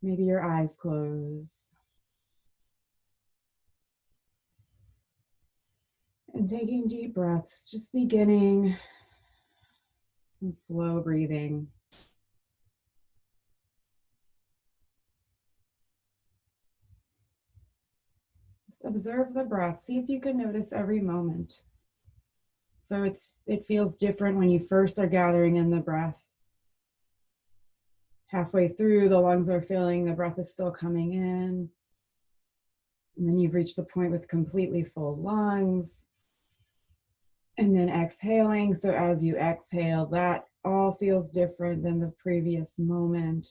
Maybe your eyes close. And taking deep breaths, just beginning some slow breathing. Just observe the breath. See if you can notice every moment. So it feels different when you first are gathering in the breath. Halfway through, the lungs are filling, the breath is still coming in. And then you've reached the point with completely full lungs. And then exhaling. So as you exhale, that all feels different than the previous moment.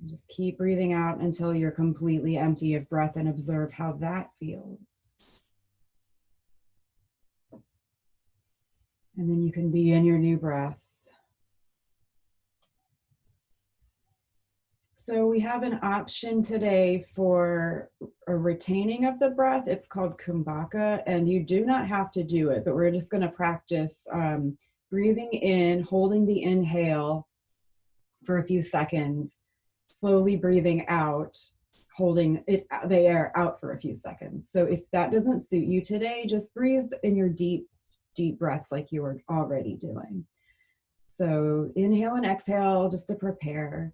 Just keep breathing out until you're completely empty of breath and observe how that feels. And then you can be in your new breath. So we have an option today for a retaining of the breath. It's called Kumbhaka, and you do not have to do it, but we're just going to practice breathing in, holding the inhale for a few seconds, slowly breathing out, holding the air out for a few seconds. So if that doesn't suit you today, just breathe in your deep, deep breaths like you were already doing. So inhale and exhale just to prepare.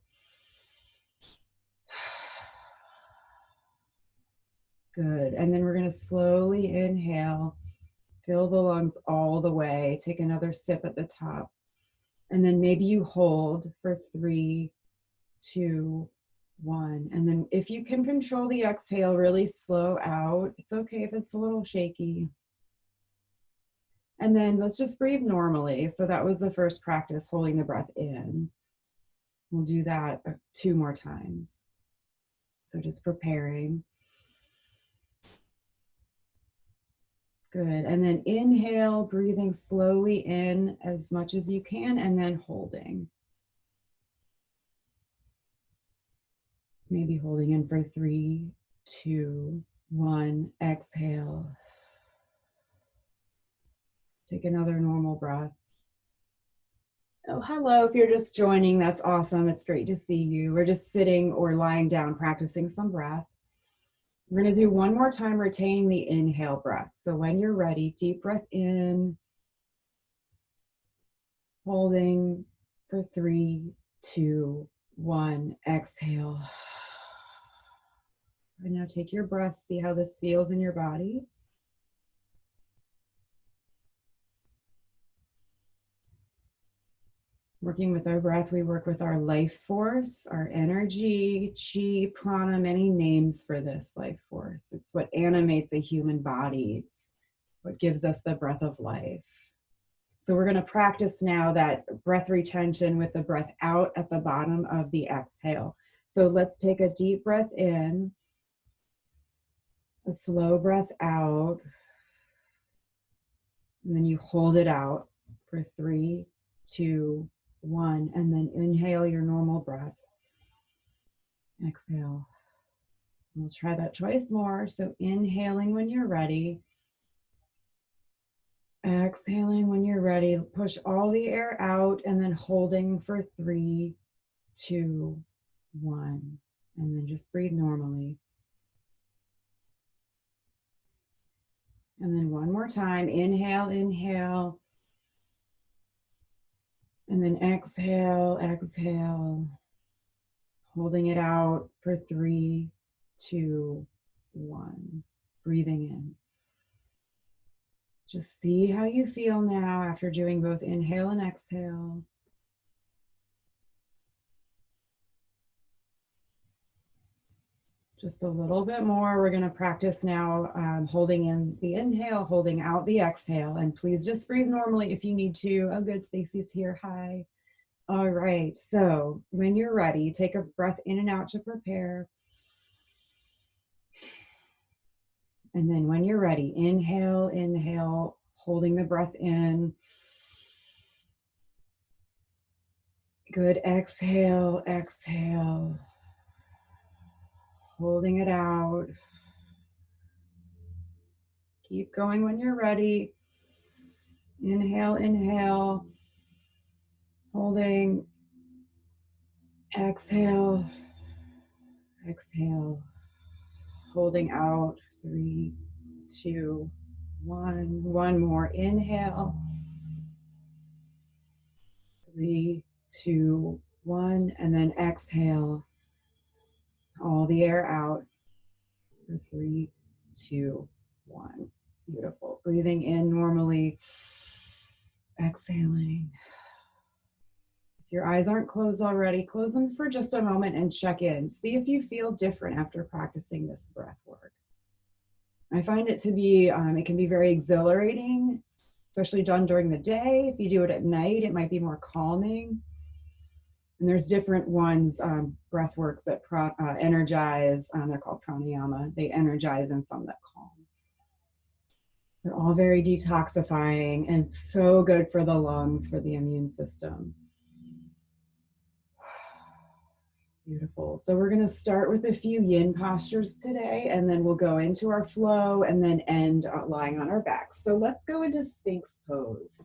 Good. And then we're going to slowly inhale, fill the lungs all the way, take another sip at the top. And then maybe you hold for 3, 2, 1. And then if you can control the exhale, really slow out. It's okay if it's a little shaky. And then let's just breathe normally. So that was the first practice, holding the breath in. We'll do that 2 more times. So just preparing. Good. And then inhale, breathing slowly in as much as you can, and then holding. Maybe holding in for 3, 2, 1. Exhale. Take another normal breath. Oh, hello. If you're just joining, that's awesome. It's great to see you. We're just sitting or lying down, practicing some breath. We're going to do one more time, retaining the inhale breath. So when you're ready, deep breath in, holding for 3, 2, 1. Exhale. And now take your breath, see how this feels in your body. Working with our breath, we work with our life force, our energy, chi, prana, many names for this life force. It's what animates a human body. It's what gives us the breath of life. So we're going to practice now that breath retention with the breath out at the bottom of the exhale. So let's take a deep breath in, a slow breath out, and then you hold it out for 3, 2, 1, and then inhale your normal breath. Exhale. We'll try that twice more. So inhaling when you're ready. Exhaling when you're ready. Push all the air out and then holding for 3, 2, 1. And then just breathe normally. And then one more time. Inhale, inhale. And then exhale, exhale. Holding it out for 3, 2, 1. Breathing in. Just see how you feel now after doing both inhale and exhale. Just a little bit more. We're going to practice now holding in the inhale, holding out the exhale. And please just breathe normally if you need to. Oh, good. Stacy's here. Hi. All right. So when you're ready, take a breath in and out to prepare. And then when you're ready, inhale, inhale, holding the breath in. Good. Exhale, exhale. Holding it out. Keep going when you're ready. Inhale, inhale. Holding. Exhale, exhale, holding out, 3, 2, 1. One more inhale, 3, 2, 1, and then exhale all the air out for 3, 2, 1. Beautiful. Breathing in normally, exhaling. If your eyes aren't closed already, close them for just a moment and check in. See if you feel different after practicing this breath work. I find it to be, it can be very exhilarating, especially done during the day. If you do it at night, it might be more calming. And there's different ones, breath works that energize, they're called pranayama. They energize and some that calm. They're all very detoxifying and so good for the lungs, for the immune system. Beautiful. So we're going to start with a few yin postures today, and then we'll go into our flow and then end lying on our backs. So let's go into Sphinx pose.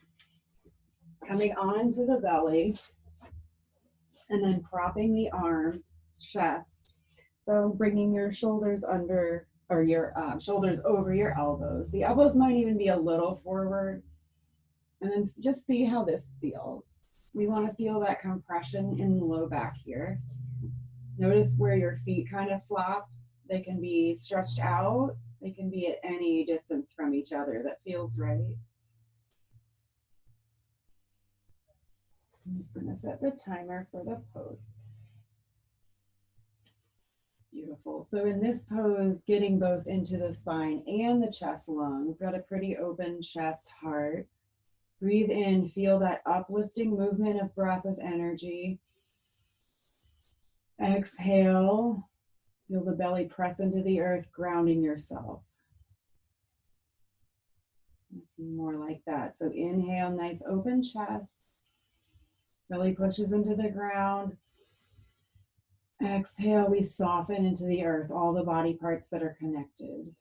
Coming onto the belly and then propping the arm, chest. So bringing your shoulders under, or your shoulders over your elbows. The elbows might even be a little forward. And then just see how this feels. We want to feel that compression in the low back here. Notice where your feet kind of flop. They can be stretched out. They can be at any distance from each other that feels right. I'm just going to set the timer for the pose. Beautiful. So in this pose, getting both into the spine and the chest lungs, got a pretty open chest, heart. Breathe in, feel that uplifting movement of breath of energy. Exhale, feel the belly press into the earth, grounding yourself. More like that. So inhale, nice open chest. Belly pushes into the ground. Exhale, we soften into the earth, all the body parts that are connected.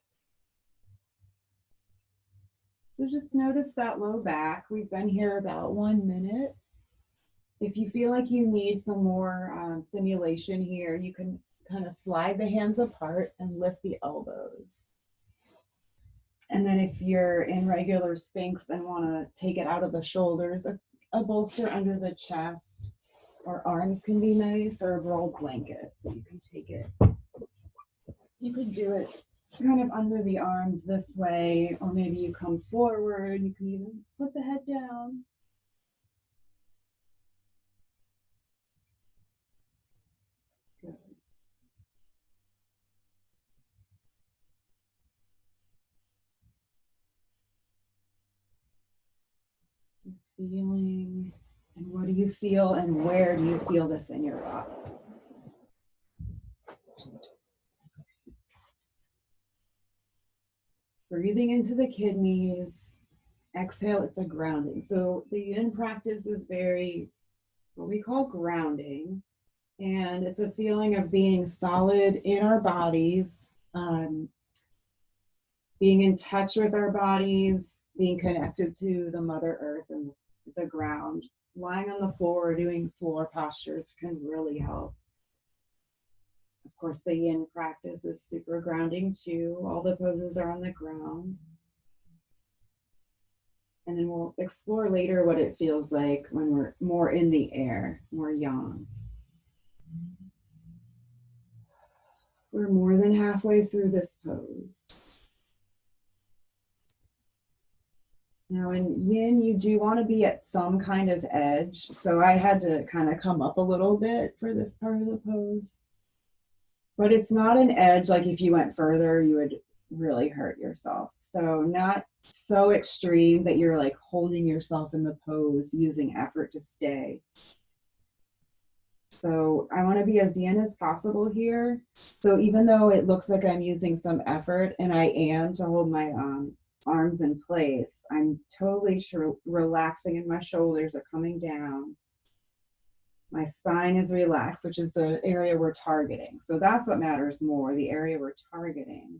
So just notice that low back. We've been here about 1 minute. If you feel like you need some more stimulation here, you can kind of slide the hands apart and lift the elbows. And then if you're in regular Sphinx and want to take it out of the shoulders, a bolster under the chest or arms can be nice, or a rolled blanket. So you can take it. You could do it kind of under the arms this way, or maybe you come forward. You can even put the head down. Good. Feeling, and what do you feel, and where do you feel this in your body? Breathing into the kidneys. Exhale, it's a grounding. So the yin practice is very, what we call grounding. And it's a feeling of being solid in our bodies, being in touch with our bodies, being connected to the Mother Earth and the ground. Lying on the floor or doing floor postures can really help. Of course, the yin practice is super grounding too. All the poses are on the ground. And then we'll explore later what it feels like when we're more in the air, more yang. We're more than halfway through this pose. Now in yin, you do want to be at some kind of edge. So I had to kind of come up a little bit for this part of the pose. But it's not an edge like if you went further, you would really hurt yourself. So not so extreme that you're like holding yourself in the pose using effort to stay. So I want to be as yin as possible here. So even though it looks like I'm using some effort, and I am to hold my arms in place, I'm totally relaxing, and my shoulders are coming down. My spine is relaxed, which is the area we're targeting. So that's what matters more, the area we're targeting.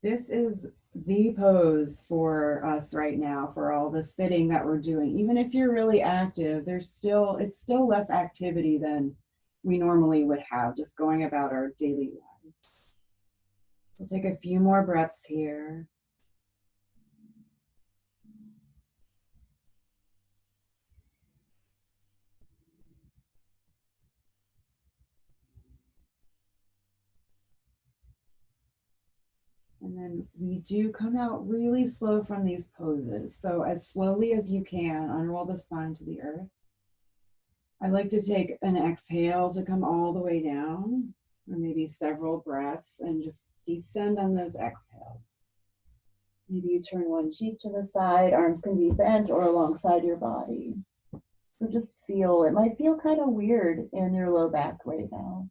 This is the pose for us right now for all the sitting that we're doing. Even if you're really active, it's still less activity than we normally would have just going about our daily lives. So take a few more breaths here. And then we do come out really slow from these poses. So as slowly as you can, unroll the spine to the earth. I like to take an exhale to come all the way down, or maybe several breaths, and just descend on those exhales. Maybe you turn one cheek to the side, arms can be bent or alongside your body. So just feel, it might feel kind of weird in your low back right now.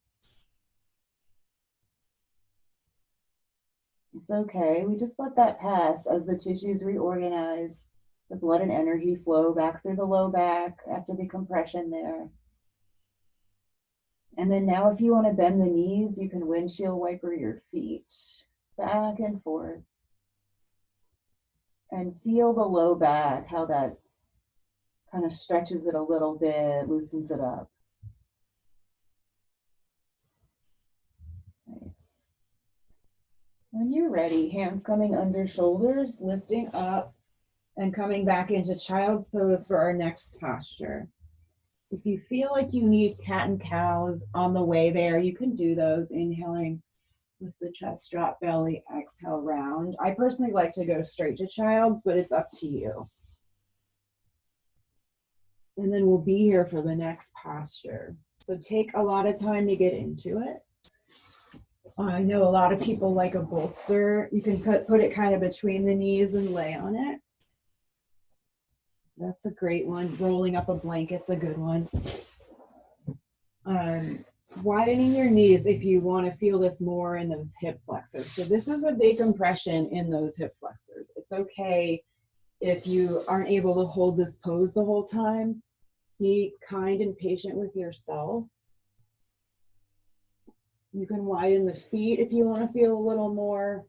It's okay. We just let that pass as the tissues reorganize, the blood and energy flow back through the low back after the compression there. And then now if you want to bend the knees, you can windshield wiper your feet back and forth. And feel the low back, how that kind of stretches it a little bit, loosens it up. Nice. When you're ready, hands coming under shoulders, lifting up and coming back into child's pose for our next posture. If you feel like you need cat and cows on the way there, you can do those, inhaling with the chest drop, belly, exhale round. I personally like to go straight to child's, but it's up to you. And then we'll be here for the next posture. So take a lot of time to get into it. I know a lot of people like a bolster. You can put it kind of between the knees and lay on it. That's a great one. Rolling up a blanket's a good one. Widening your knees if you want to feel this more in those hip flexors. So this is a big compression in those hip flexors. It's okay if you aren't able to hold this pose the whole time. Be kind and patient with yourself. You can widen the feet if you want to feel a little more.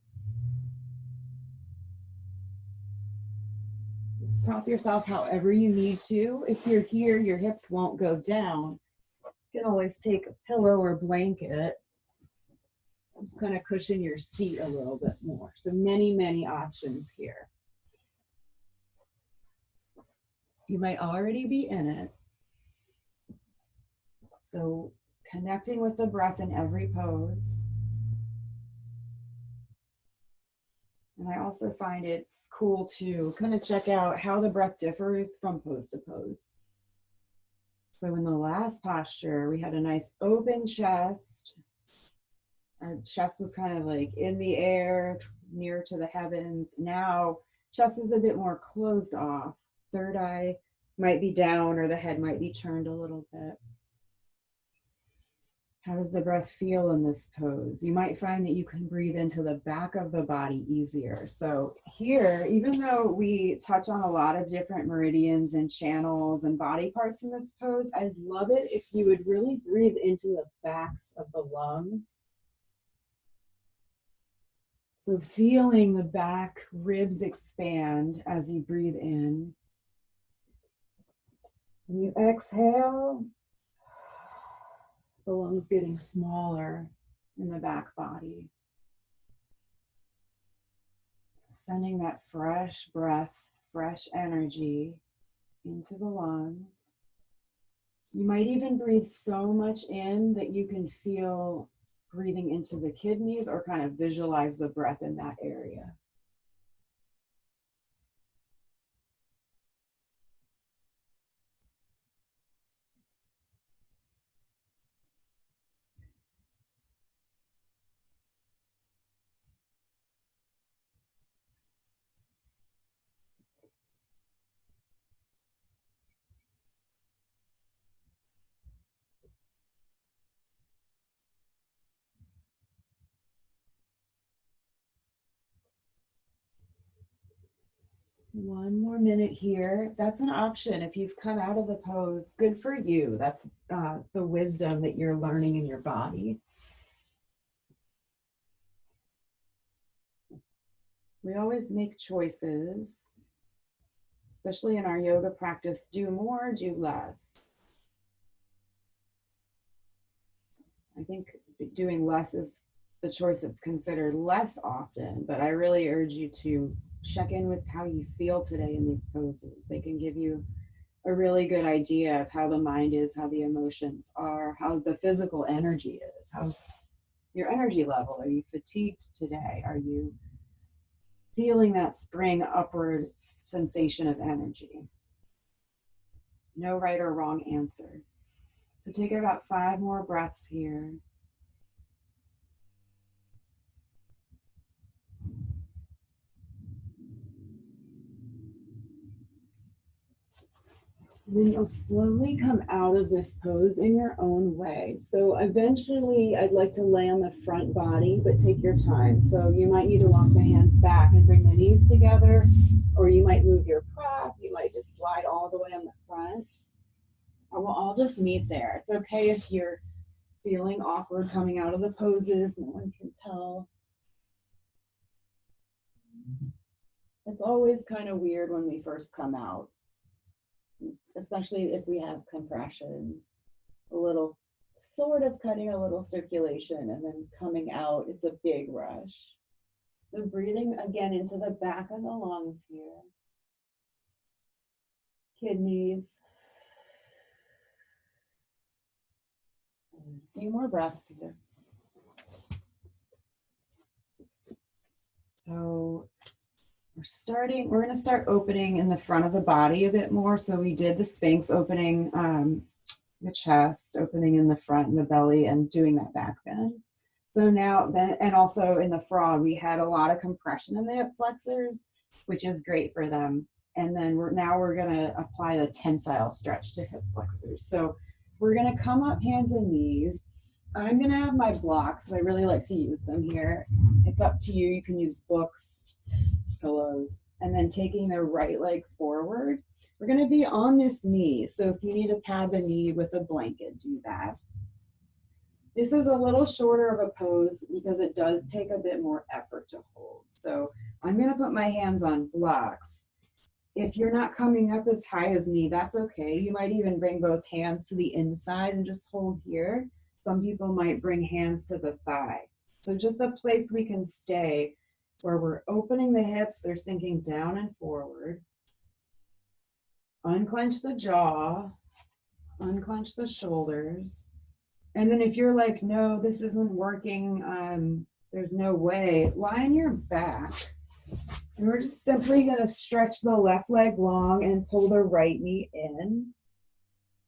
Just prop yourself however you need to. If you're here, your hips won't go down. You can always take a pillow or blanket. Just kind of cushion your seat a little bit more. So many options here. You might already be in it. So connecting with the breath in every pose. And I also find it's cool to kind of check out how the breath differs from pose to pose. So in the last posture, we had a nice open chest. Our chest was kind of like in the air, near to the heavens. Now, chest is a bit more closed off. Third eye might be down or the head might be turned a little bit. How does the breath feel in this pose? You might find that you can breathe into the back of the body easier. So here, even though we touch on a lot of different meridians and channels and body parts in this pose, I'd love it if you would really breathe into the backs of the lungs. So feeling the back ribs expand as you breathe in. When you exhale, the lungs getting smaller in the back body. So sending that fresh breath, fresh energy into the lungs. You might even breathe so much in that you can feel breathing into the kidneys or kind of visualize the breath in that area. One more minute here. That's an option. If you've come out of the pose, good for you. That's the wisdom that you're learning in your body. We always make choices, especially in our yoga practice. Do more, do less. I think doing less is the choice that's considered less often, but I really urge you to check in with how you feel today in these poses. They can give you a really good idea of how the mind is, how the emotions are, how the physical energy is. How's your energy level? Are you fatigued today? Are you feeling that spring upward sensation of energy? No right or wrong answer. So take about 5 more breaths here. Then you'll slowly come out of this pose in your own way. So eventually I'd like to lay on the front body, but take your time. So you might need to walk the hands back and bring the knees together, or you might move your prop. You might just slide all the way on the front. And we'll all just meet there. It's okay if you're feeling awkward coming out of the poses. No one can tell. It's always kind of weird when we first come out, especially if we have compression, a little sort of cutting a little circulation and then coming out, it's a big rush. So breathing again into the back of the lungs here. Kidneys. A few more breaths here. So we're going to start opening in the front of the body a bit more. So we did the Sphinx, opening the chest, opening in the front and the belly, and doing that back bend. So now, and also in the frog, we had a lot of compression in the hip flexors, which is great for them. And then we're going to apply the tensile stretch to hip flexors. So we're going to come up hands and knees. I'm going to have my blocks. I really like to use them here. It's up to you. You can use books, pillows, and then taking the right leg forward. We're going to be on this knee. So if you need to pad the knee with a blanket, do that. This is a little shorter of a pose because it does take a bit more effort to hold. So I'm going to put my hands on blocks. If you're not coming up as high as me, that's okay. You might even bring both hands to the inside and just hold here. Some people might bring hands to the thigh. So just a place we can stay where we're opening the hips, they're sinking down and forward. Unclench the jaw, unclench the shoulders. And then if you're like, no, this isn't working, there's no way, lie on your back. And we're just simply going to stretch the left leg long and pull the right knee in.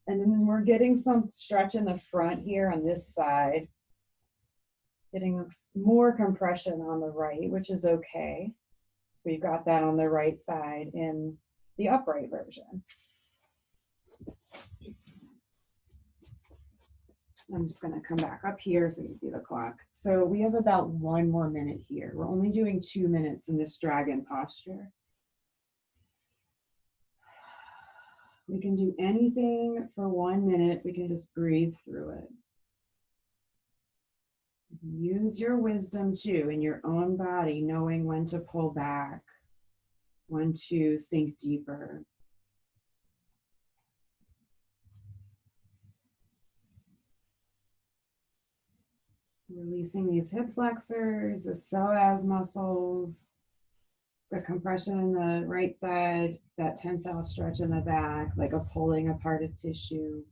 And then we're getting some stretch in the front here on this side. Getting more compression on the right, which is okay. So you've got that on the right side in the upright version. I'm just going to come back up here so you can see the clock. So we have about 1 more minute here. We're only doing 2 minutes in this dragon posture. We can do anything for 1 minute. We can just breathe through it. Use your wisdom too in your own body, knowing when to pull back, when to sink deeper. Releasing these hip flexors, the psoas muscles, the compression in the right side, that tensile stretch in the back, like a pulling apart of tissue.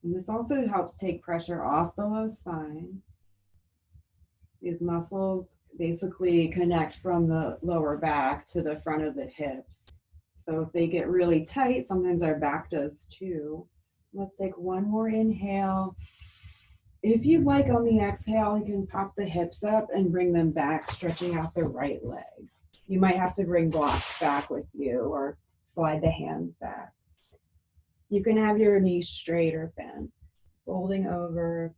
And this also helps take pressure off the low spine. These muscles basically connect from the lower back to the front of the hips. So if they get really tight, sometimes our back does too. Let's take 1 more inhale. If you'd like, on the exhale, you can pop the hips up and bring them back, stretching out the right leg. You might have to bring blocks back with you or slide the hands back. You can have your knees straight or bent, folding over.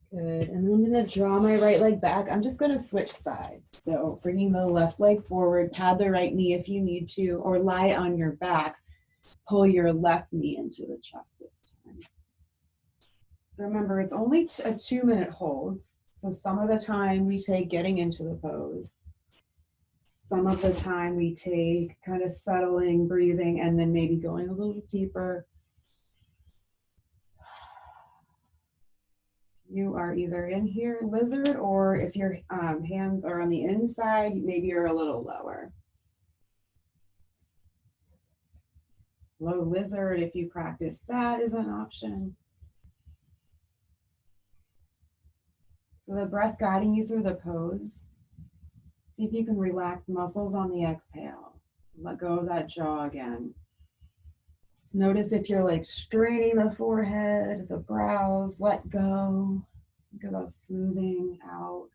Good. And then I'm going to draw my right leg back. I'm just going to switch sides. So bringing the left leg forward, pad the right knee if you need to, or lie on your back. Pull your left knee into the chest this time. So remember, it's only a 2-minute hold. So some of the time we take getting into the pose. Some of the time we take kind of settling, breathing, and then maybe going a little deeper. You are either in here, lizard, or if your hands are on the inside, maybe you're a little lower. Low lizard, if you practice that, is an option. So the breath guiding you through the pose. See if you can relax muscles on the exhale. Let go of that jaw again. Just notice if you're like straining the forehead, the brows, let go. Think about smoothing out.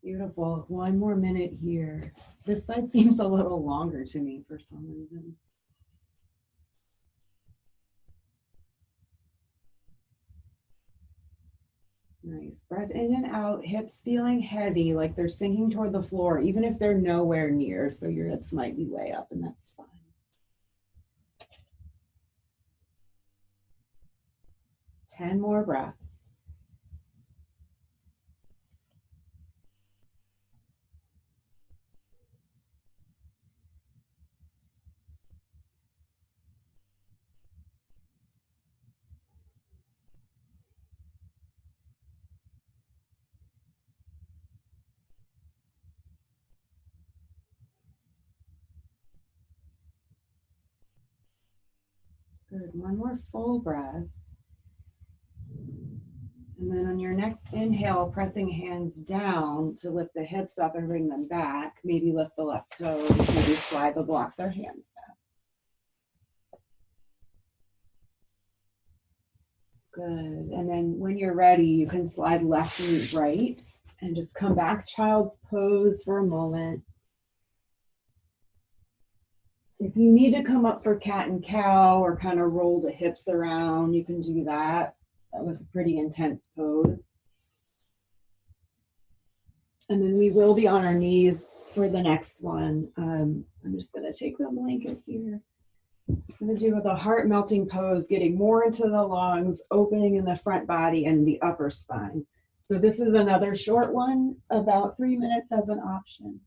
Beautiful. 1 more minute here. This side seems a little longer to me for some reason. Nice. Breath in and out, hips feeling heavy, like they're sinking toward the floor, even if they're nowhere near. So your hips might be way up, and that's fine. 10 more breaths. Good. 1 more full breath. And then on your next inhale, pressing hands down to lift the hips up and bring them back. Maybe lift the left toes, maybe slide the blocks or hands back. Good. And then when you're ready, you can slide left knee right and just come back child's pose for a moment. If you need to come up for cat and cow or kind of roll the hips around, you can do that. That was a pretty intense pose. And then we will be on our knees for the next one. I'm just going to take the blanket here. I'm going to do the heart melting pose, getting more into the lungs, opening in the front body and the upper spine. So this is another short one, about 3 minutes as an option.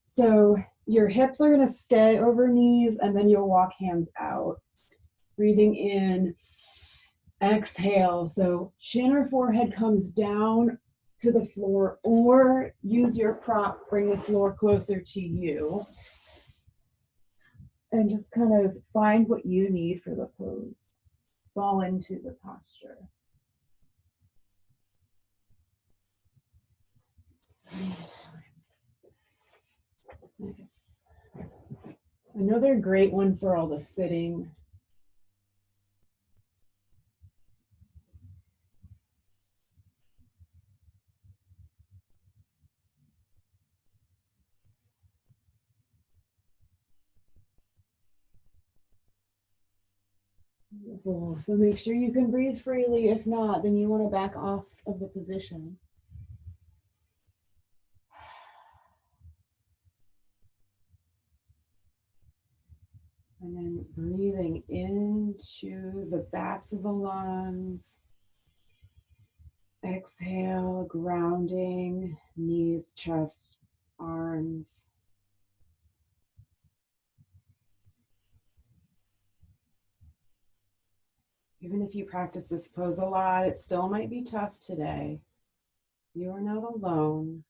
So your hips are going to stay over knees, and then you'll walk hands out. Breathing in, exhale. So chin or forehead comes down to the floor, or use your prop, bring the floor closer to you. And just kind of find what you need for the pose. Fall into the posture. Nice. Another great one for all the sitting. Beautiful. So make sure you can breathe freely. If not, then you want to back off of the position. And then breathing into the backs of the lungs. Exhale, grounding, knees, chest, arms. Even if you practice this pose a lot, it still might be tough today. You are not alone.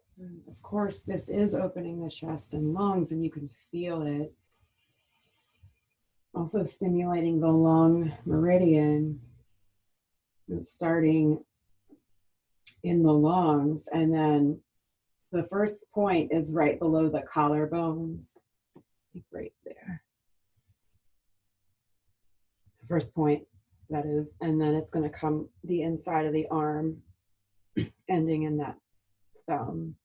So of course, this is opening the chest and lungs, and you can feel it. Also stimulating the lung meridian. It's starting in the lungs and then The first point is right below the collarbones, right there. First point, that is, and then it's going to come the inside of the arm, ending in that thumb.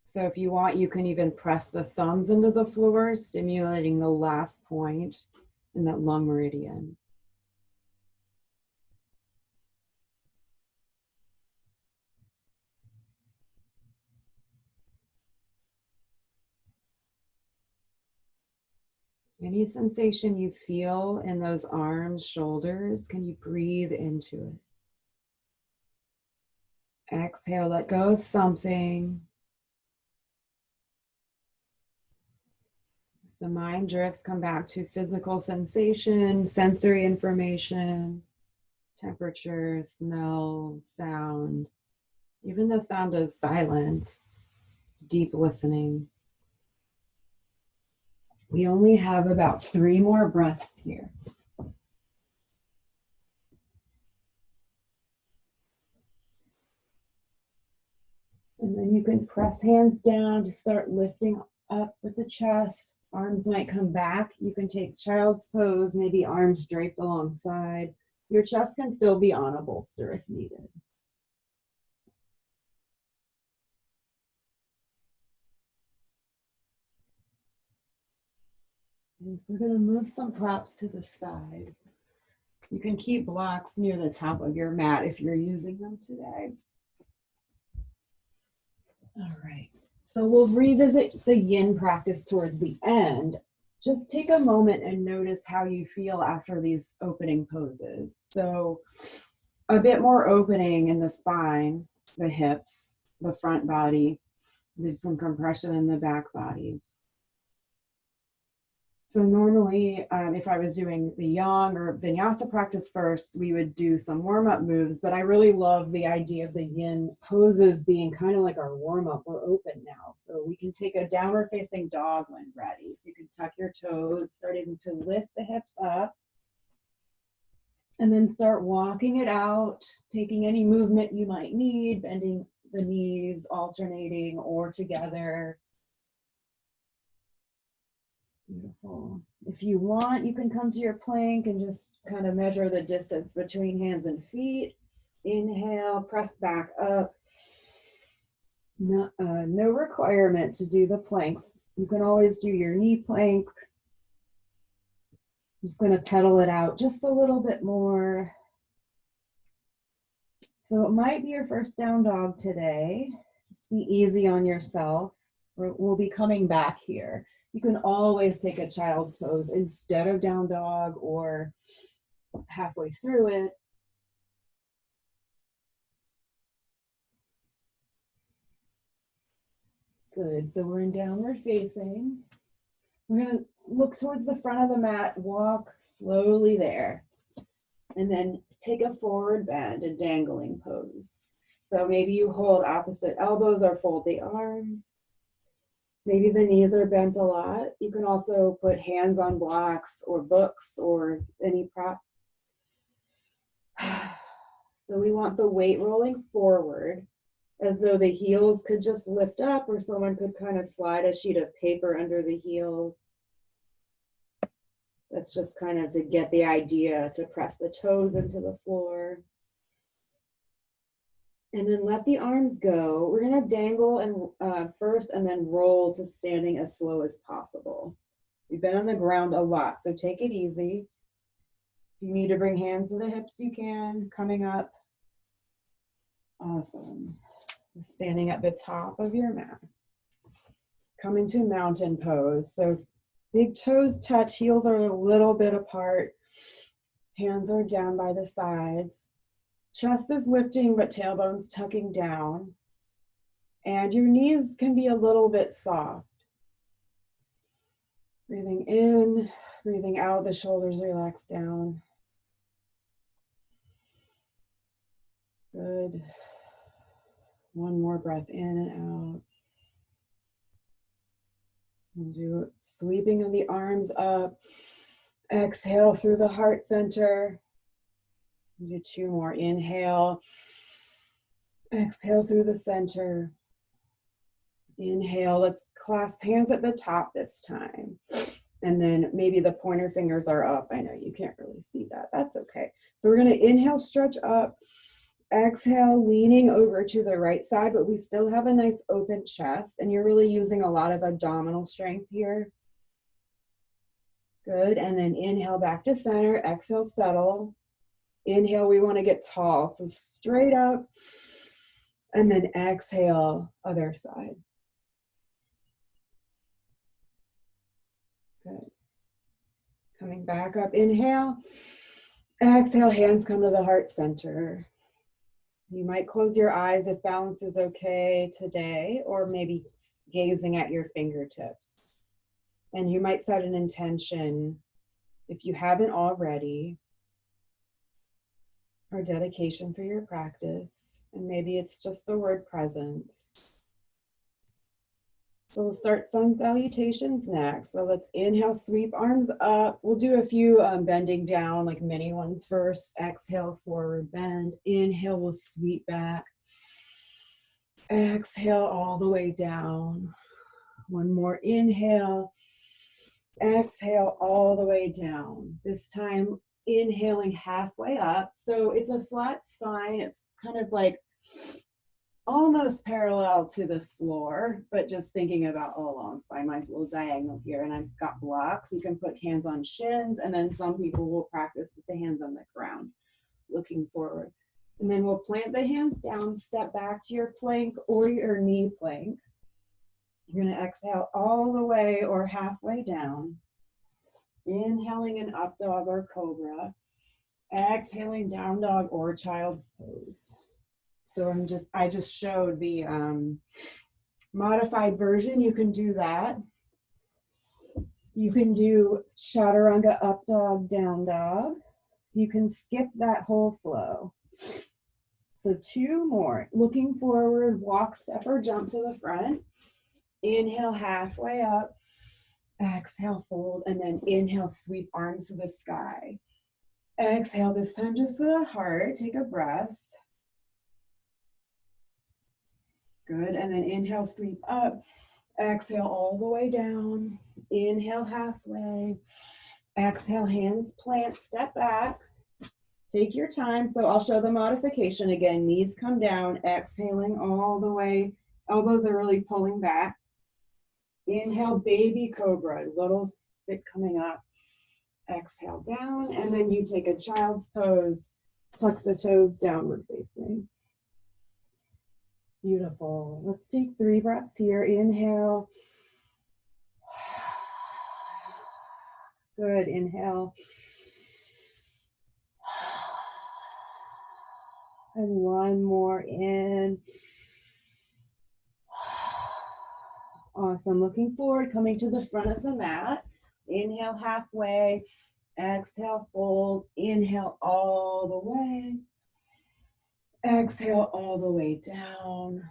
So if you want, you can even press the thumbs into the floor, stimulating the last point in that lung meridian. Any sensation you feel in those arms, shoulders, can you breathe into it? Exhale, let go of something. The mind drifts, come back to physical sensation, sensory information, temperature, smell, sound, even the sound of silence. It's deep listening. We only have about 3 more breaths here. And then you can press hands down to start lifting up with the chest. Arms might come back. You can take child's pose, maybe arms draped alongside. Your chest can still be on a bolster if needed. And so we're going to move some props to the side. You can keep blocks near the top of your mat if you're using them today. All right, so we'll revisit the yin practice towards the end. Just take a moment and notice how you feel after these opening poses. So a bit more opening in the spine, the hips, the front body, did some compression in the back body. So normally, if I was doing the yang or vinyasa practice first, we would do some warm-up moves, but I really love the idea of the yin poses being kind of like our warm-up. We're open now. So we can take a downward facing dog when ready. So you can tuck your toes, starting to lift the hips up, and then start walking it out, taking any movement you might need, bending the knees, alternating or together. Beautiful. If you want, you can come to your plank and just kind of measure the distance between hands and feet. Inhale, press back up. No requirement to do the planks. You can always do your knee plank. I'm just going to pedal it out just a little bit more. So it might be your first down dog today. Just be easy on yourself. We'll be coming back here. You can always take a child's pose instead of down dog or halfway through it. Good, so we're in downward facing. We're gonna look towards the front of the mat, walk slowly there, and then take a forward bend, a dangling pose. So maybe you hold opposite elbows or fold the arms. Maybe the knees are bent a lot. You can also put hands on blocks or books or any prop. So we want the weight rolling forward as though the heels could just lift up, or someone could kind of slide a sheet of paper under the heels. That's just kind of to get the idea to press the toes into the floor. And then let the arms go. We're gonna dangle and first and then roll to standing as slow as possible. We've been on the ground a lot, so take it easy. If you need to bring hands to the hips, you can, coming up. Awesome. Standing at the top of your mat. Come into mountain pose. So big toes touch, heels are a little bit apart. Hands are down by the sides. Chest is lifting, but tailbone's tucking down. And your knees can be a little bit soft. Breathing in, breathing out, the shoulders relax down. Good. One more breath in and out. And do sweeping of the arms up. Exhale through the heart center. Do 2 more. Inhale. Exhale through the center. Inhale, let's clasp hands at the top this time. And then maybe the pointer fingers are up. I know you can't really see that. That's okay. So we're going to inhale, stretch up. Exhale, leaning over to the right side, but we still have a nice open chest. And you're really using a lot of abdominal strength here. Good. And then inhale back to center. Exhale, settle. Inhale, we want to get tall. So straight up. And then exhale, other side. Good. Coming back up, inhale. Exhale, hands come to the heart center. You might close your eyes if balance is okay today, or maybe gazing at your fingertips. And you might set an intention, if you haven't already, or dedication for your practice. And maybe it's just the word presence. So we'll start sun salutations next. So let's inhale, sweep arms up. We'll do a few bending down, like mini ones first. Exhale, forward bend. Inhale, we'll sweep back. Exhale all the way down. One more inhale. Exhale all the way down. This time, inhaling halfway up. So it's a flat spine. It's kind of like almost parallel to the floor, but just thinking about, oh, long spine. Mine's a little diagonal here, and I've got blocks. You can put hands on shins, and then some people will practice with the hands on the ground, looking forward. And then we'll plant the hands down, step back to your plank or your knee plank. You're going to exhale all the way or halfway down. Inhaling an up dog or cobra. Exhaling down dog or child's pose. So I just showed the modified version. You can do that. You can do chaturanga, up dog, down dog. You can skip that whole flow. So 2 more. Looking forward, walk, step, or jump to the front. Inhale, halfway up. Exhale, fold, and then inhale, sweep arms to the sky. Exhale, this time just with a heart. Take a breath. Good, and then inhale, sweep up. Exhale all the way down. Inhale, halfway. Exhale, hands plant, step back. Take your time. So I'll show the modification again. Knees come down, exhaling all the way. Elbows are really pulling back. Inhale, baby cobra, little bit coming up. Exhale down, and then you take a child's pose. Tuck the toes downward facing. Beautiful. Let's take 3 breaths here. Inhale. Good. Inhale. And 1 more in. Awesome. Looking forward, coming to the front of the mat. Inhale halfway. Exhale, fold. Inhale all the way. Exhale all the way down.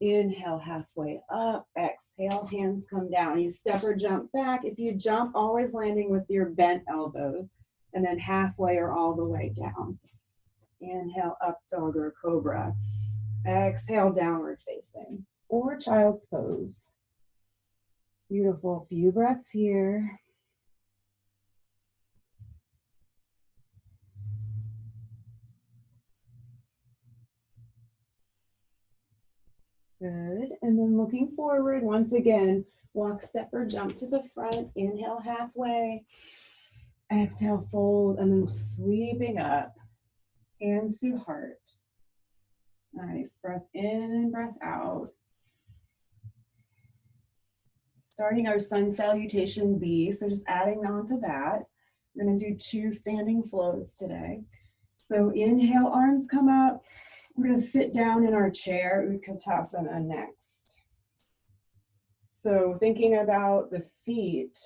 Inhale halfway up. Exhale, hands come down. You step or jump back. If you jump, always landing with your bent elbows. And then halfway or all the way down. Inhale, up dog or cobra. Exhale, downward facing. Or child's pose. Beautiful. Few breaths here. Good. And then looking forward, once again, walk, step, or jump to the front. Inhale halfway. Exhale, fold, and then sweeping up. Hands to heart. Nice. Breath in and breath out. Starting our sun salutation B. So just adding on to that. We're going to do 2 standing flows today. So inhale, arms come up. We're going to sit down in our chair, Utkatasana next. So thinking about the feet.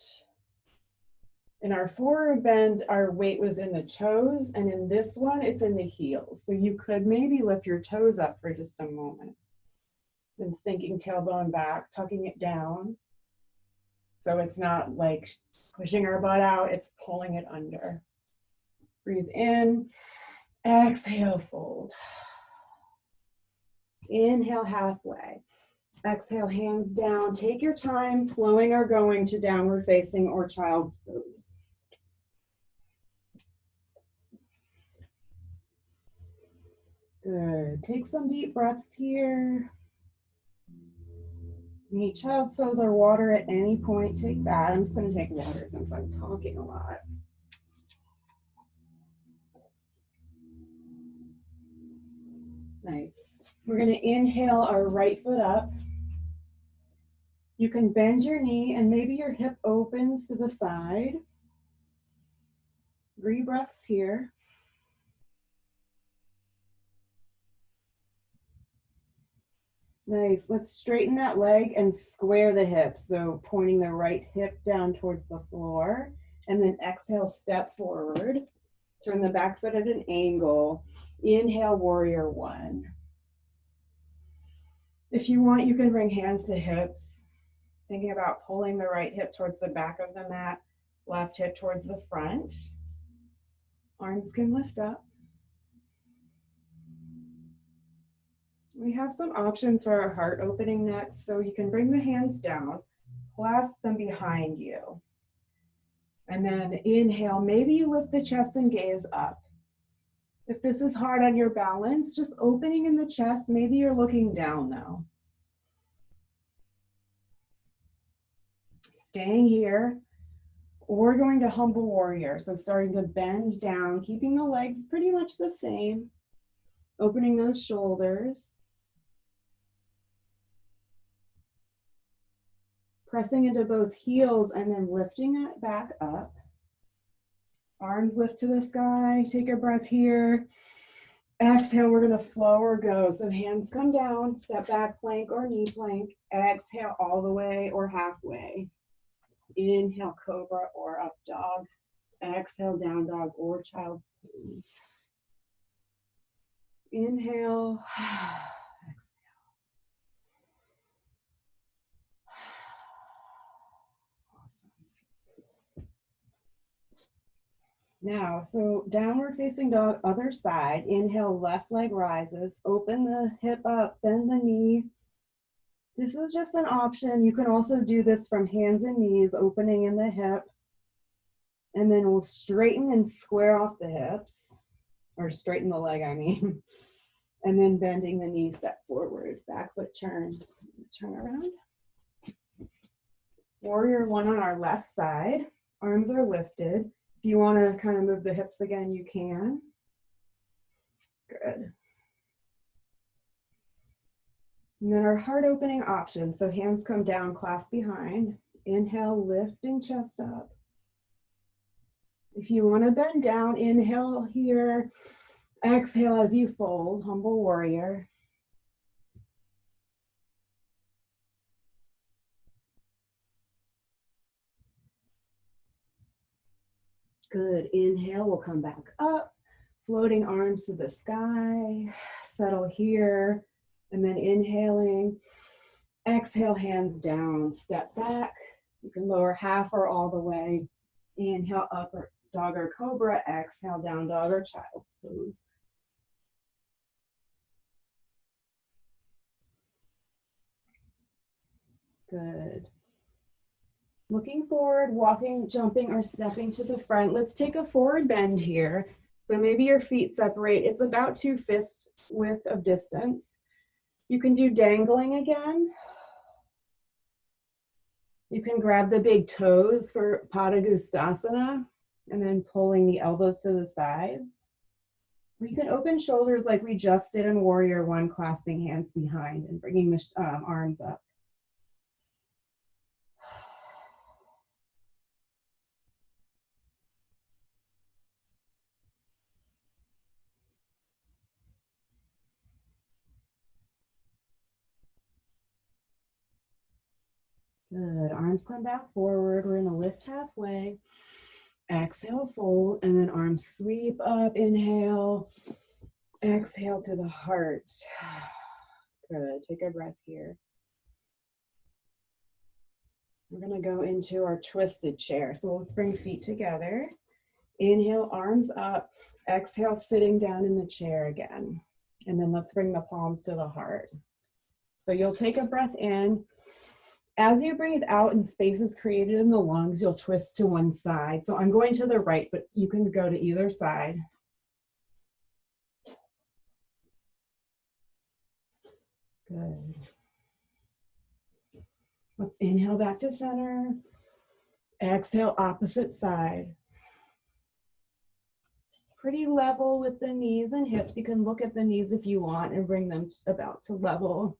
In our forward bend, our weight was in the toes, and in this one, it's in the heels. So you could maybe lift your toes up for just a moment. Then sinking tailbone back, tucking it down. So it's not like pushing our butt out, it's pulling it under. Breathe in, exhale, fold. Inhale halfway. Exhale, hands down. Take your time, flowing or going to downward facing or child's pose. Good. Take some deep breaths here. Need child's pose or water at any point, take that. I'm just going to take water since I'm talking a lot. Nice. We're going to inhale our right foot up. You can bend your knee and maybe your hip opens to the side. 3 breaths here. Nice. Let's straighten that leg and square the hips. So pointing the right hip down towards the floor. And then exhale, step forward. Turn the back foot at an angle. Inhale, warrior 1. If you want, you can bring hands to hips. Thinking about pulling the right hip towards the back of the mat, left hip towards the front. Arms can lift up. We have some options for our heart opening next. So you can bring the hands down, clasp them behind you. And then inhale, maybe you lift the chest and gaze up. If this is hard on your balance, just opening in the chest, maybe you're looking down now. Staying here, we're going to humble warrior. So starting to bend down, keeping the legs pretty much the same. Opening those shoulders. Pressing into both heels and then lifting it back up. Arms lift to the sky. Take a breath here. Exhale, we're going to flow or go. So hands come down, step back plank or knee plank. Exhale all the way or halfway. Inhale, cobra or up dog. Exhale, down dog or child's pose. Inhale. Now, so downward facing dog, other side. Inhale, left leg rises. Open the hip up, bend the knee. This is just an option. You can also do this from hands and knees, opening in the hip. And then we'll straighten and square off the hips, or straighten the leg, I mean. And then bending the knee, step forward. Back foot turns. Turn around. Warrior 1 on our left side. Arms are lifted. If you want to kind of move the hips again, you can. Good. And then our heart opening option. So hands come down, clasp behind. Inhale, lifting chest up. If you want to bend down, inhale here. Exhale as you fold, humble warrior. Good. Inhale, we'll come back up. Floating arms to the sky. Settle here. And then inhaling. Exhale, hands down. Step back. You can lower half or all the way. Inhale, upper dog or cobra. Exhale, down dog or child's pose. Good. Looking forward, walking, jumping, or stepping to the front. Let's take a forward bend here. So maybe your feet separate. It's about 2 fist width of distance. You can do dangling again. You can grab the big toes for Padangusthasana and then pulling the elbows to the sides. You can open shoulders like we just did in Warrior 1, clasping hands behind and bringing the arms up. Good. Arms come back forward. We're going to lift halfway. Exhale, fold, and then arms sweep up. Inhale. Exhale to the heart. Good. Take a breath here. We're going to go into our twisted chair. So let's bring feet together. Inhale, arms up. Exhale, sitting down in the chair again. And then let's bring the palms to the heart. So you'll take a breath in. As you breathe out and space is created in the lungs, you'll twist to one side. So I'm going to the right, but you can go to either side. Good. Let's inhale back to center. Exhale, opposite side. Pretty level with the knees and hips. You can look at the knees if you want and bring them about to level.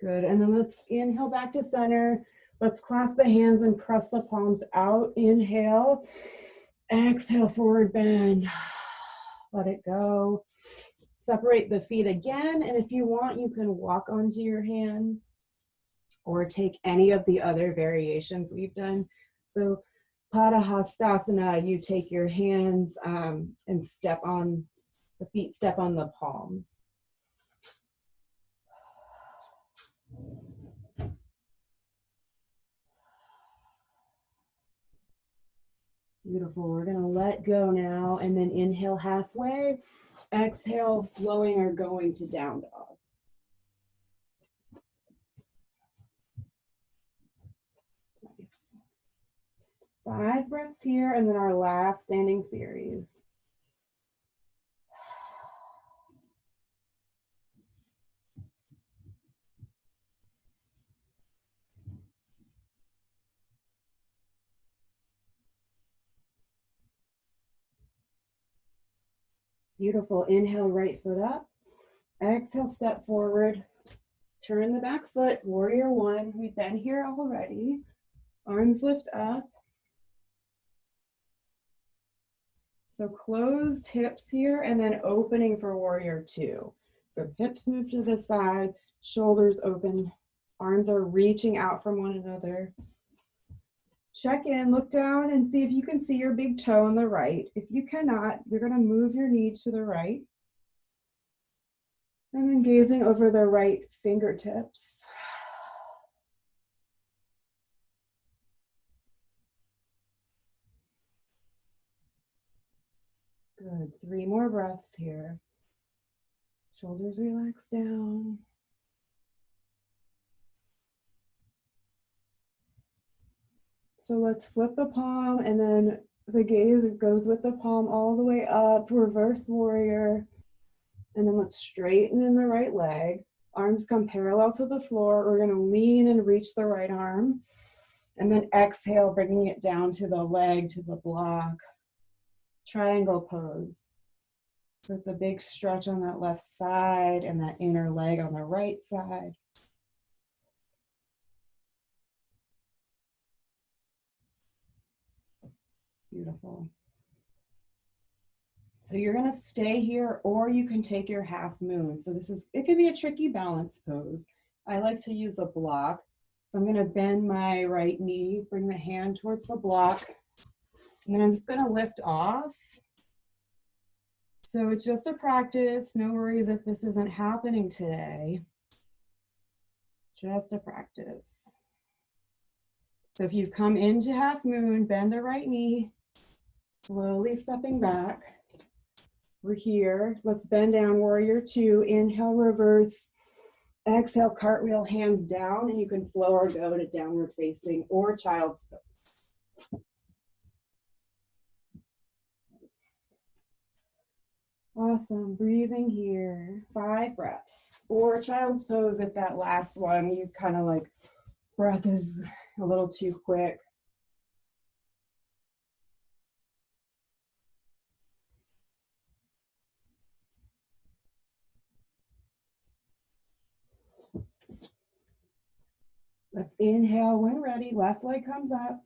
Good, and then let's inhale back to center. Let's clasp the hands and press the palms out. Inhale, exhale, forward bend. Let it go. Separate the feet again, and if you want, you can walk onto your hands or take any of the other variations we've done. So Padahastasana, you take your hands and step on the feet, step on the palms. Beautiful. We're going to let go now and then inhale halfway. Exhale, flowing or going to down dog. Nice. 5 breaths here, and then our last standing series. Beautiful. Inhale, right foot up. Exhale, step forward. Turn the back foot, warrior one. We've been here already. Arms lift up. So closed hips here and then opening for warrior two. So hips move to the side, shoulders open, arms are reaching out from one another. Check in, look down and see if you can see your big toe on the right. If you cannot, you're gonna move your knee to the right. And then gazing over the right fingertips. Good, 3 more breaths here. Shoulders relax down. So let's flip the palm and then the gaze goes with the palm all the way up, reverse warrior. And then let's straighten in the right leg. Arms come parallel to the floor. We're gonna lean and reach the right arm. And then exhale, bringing it down to the leg, to the block. Triangle pose. So it's a big stretch on that left side and that inner leg on the right side. Beautiful. So you're gonna stay here or you can take your half moon. So it can be a tricky balance pose. I like to use a block. So I'm gonna bend my right knee, bring the hand towards the block, and then I'm just gonna lift off. So it's just a practice. No worries if this isn't happening today. Just a practice. So if you've come into half moon, bend the right knee, slowly stepping back. We're here. Let's bend down, warrior two. Inhale, reverse. Exhale, cartwheel, hands down, and you can flow or go to downward facing or child's pose. Awesome, breathing here, 5 breaths. Or child's pose if that last one, you kind of like, breath is a little too quick. Let's inhale, when ready, left leg comes up,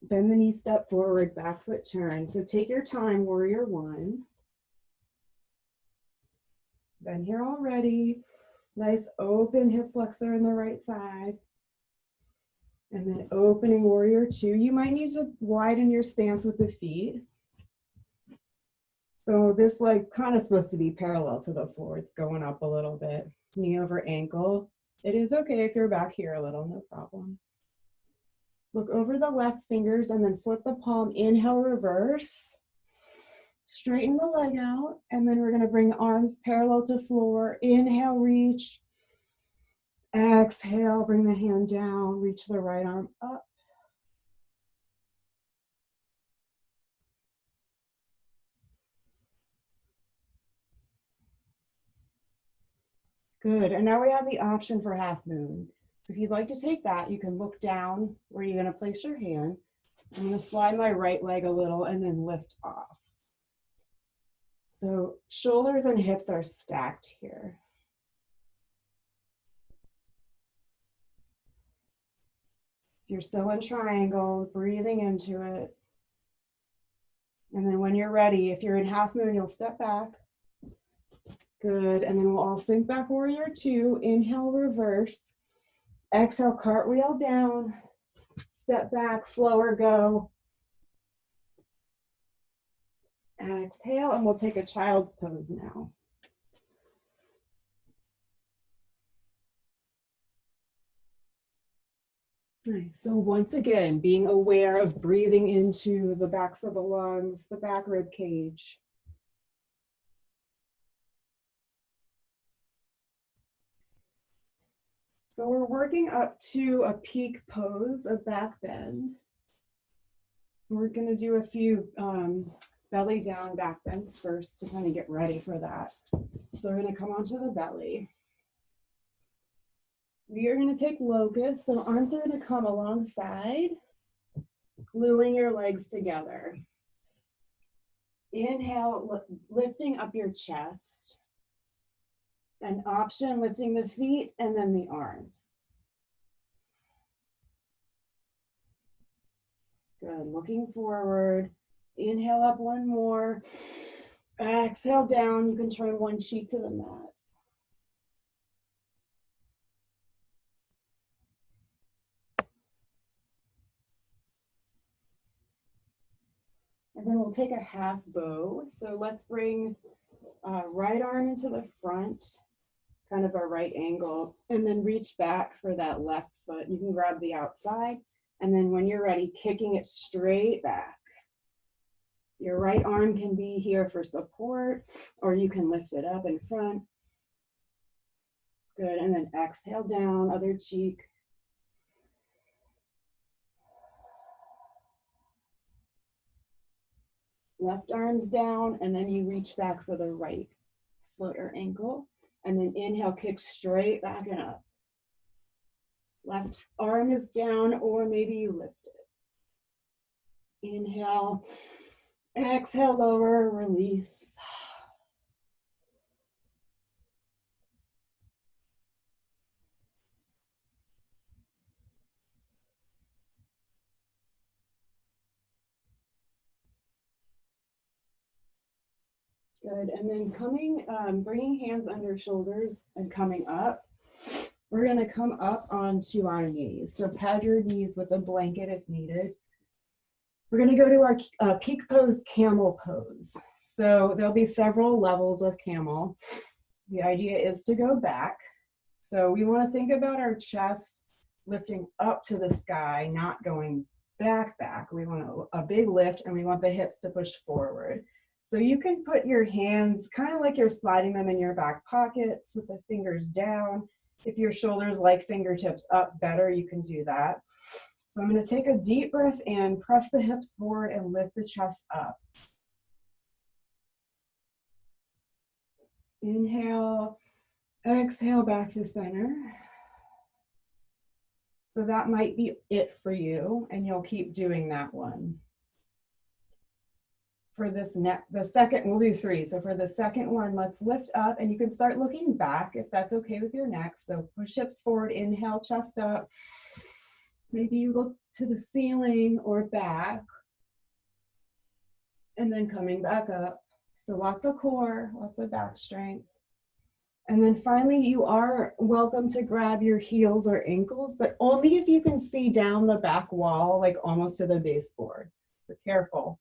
bend the knee, step forward, back foot turn. So take your time, warrior one. Been here already. Nice open hip flexor in the right side. And then opening warrior two. You might need to widen your stance with the feet. So this leg kind of supposed to be parallel to the floor. It's going up a little bit. Knee over ankle. It is okay if you're back here a little, no problem. Look over the left fingers and then flip the palm. Inhale, reverse. Straighten the leg out, and then we're gonna bring arms parallel to floor. Inhale, reach. Exhale, bring the hand down, reach the right arm up. Good, and now we have the option for half moon. So if you'd like to take that, you can look down where you're gonna place your hand. I'm gonna slide my right leg a little and then lift off. So shoulders and hips are stacked here. If you're still in triangle, breathing into it. And then when you're ready, if you're in half moon, you'll step back. Good, and then we'll all sink back, warrior two. Inhale, reverse. Exhale, cartwheel down. Step back, flow or go. Exhale, and we'll take a child's pose now. Nice. So once again, being aware of breathing into the backs of the lungs, the back rib cage. So we're working up to a peak pose, a back bend. We're going to do a few belly down back bends first to kind of get ready for that. So we're going to come onto the belly. We are going to take locust, so arms are going to come alongside, gluing your legs together. Inhale, lifting up your chest. An option, lifting the feet and then the arms. Good, looking forward. Inhale up one more. Exhale down, you can turn one cheek to the mat. And then we'll take a half bow. So let's bring right arm into the front, kind of a right angle, and then reach back for that left foot. You can grab the outside, and then when you're ready, kicking it straight back. Your right arm can be here for support, or you can lift it up in front. Good, and then exhale down, other cheek. Left arm's down, and then you reach back for the right foot or ankle. And then inhale, kick straight back and up. Left arm is down, or maybe you lift it. Inhale, exhale, lower, release. Good, and then bringing hands under shoulders and coming up. We're gonna come up onto our knees. So pad your knees with a blanket if needed. We're gonna go to our peak pose, camel pose. So there'll be several levels of camel. The idea is to go back. So we wanna think about our chest lifting up to the sky, not going back. We want a big lift, and we want the hips to push forward. So you can put your hands kind of like you're sliding them in your back pockets with the fingers down. If your shoulders like fingertips up better, you can do that. So I'm going to take a deep breath in, press the hips forward, and lift the chest up. Inhale, exhale back to center. So that might be it for you, and you'll keep doing that one. For this the second, we'll do three. So for the second one, let's lift up, and you can start looking back if that's okay with your neck. So push hips forward, inhale, chest up. Maybe you look to the ceiling or back, and then coming back up. So lots of core, lots of back strength. And then finally, you are welcome to grab your heels or ankles, but only if you can see down the back wall, like almost to the baseboard. So careful.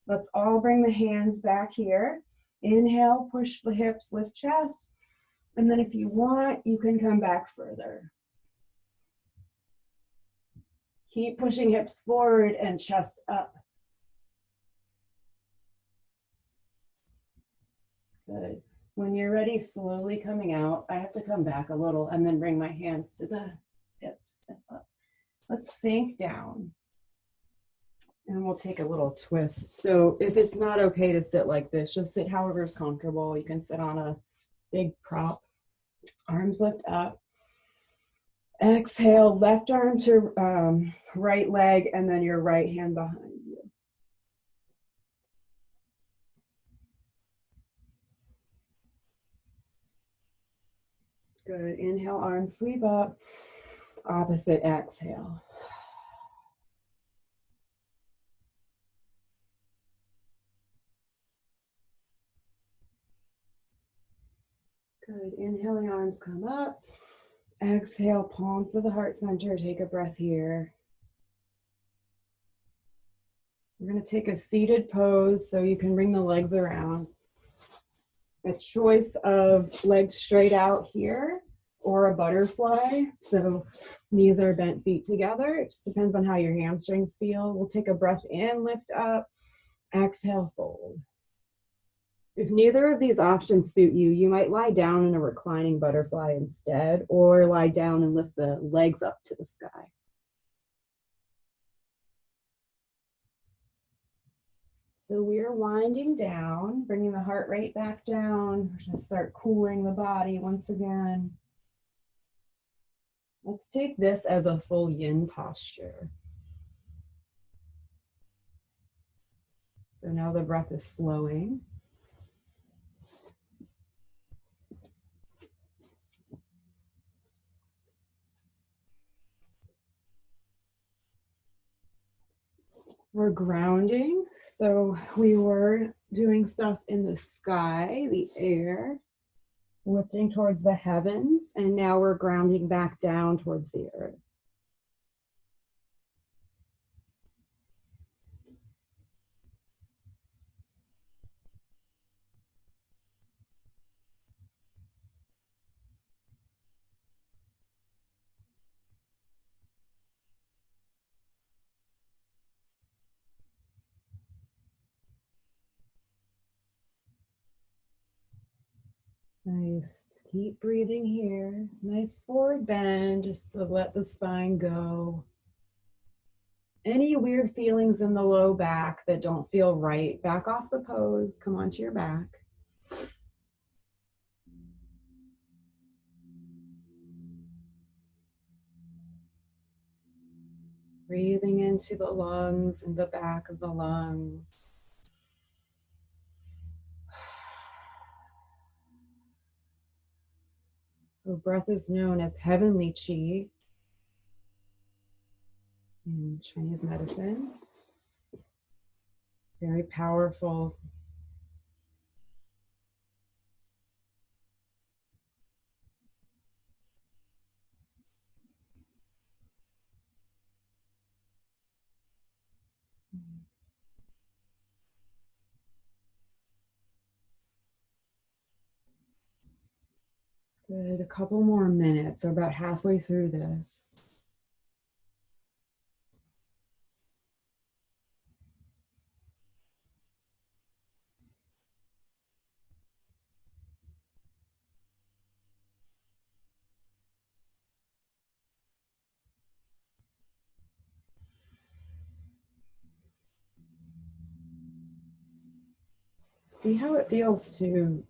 Let's all bring the hands back here. Inhale, push the hips, lift chest. And then if you want, you can come back further. Keep pushing hips forward and chest up. Good. When you're ready, slowly coming out. I have to come back a little and then bring my hands to the hips and up. Let's sink down. And we'll take a little twist. So if it's not okay to sit like this, just sit however is comfortable. You can sit on a big prop. Arms lift up. Exhale, left arm to right leg, and then your right hand behind you. Good. Inhale, arms sweep up. Opposite exhale. Good. Inhaling, arms come up. Exhale, palms to the heart center. Take a breath here. We're going to take a seated pose so you can bring the legs around. A choice of legs straight out here or a butterfly. So knees are bent, feet together. It just depends on how your hamstrings feel. We'll take a breath in, lift up. Exhale, fold. If neither of these options suit you, you might lie down in a reclining butterfly instead, or lie down and lift the legs up to the sky. So we're winding down, bringing the heart rate back down. We're going to start cooling the body once again. Let's take this as a full yin posture. So now the breath is slowing. We're grounding. So we were doing stuff in the sky, the air, lifting towards the heavens, and now we're grounding back down towards the earth. Nice. Keep breathing here. Nice forward bend, just to let the spine go. Any weird feelings in the low back that don't feel right, back off the pose, come onto your back. Breathing into the lungs and the back of the lungs. The breath is known as heavenly qi in Chinese medicine. Very powerful. Good, a couple more minutes, so about halfway through this. See how it feels to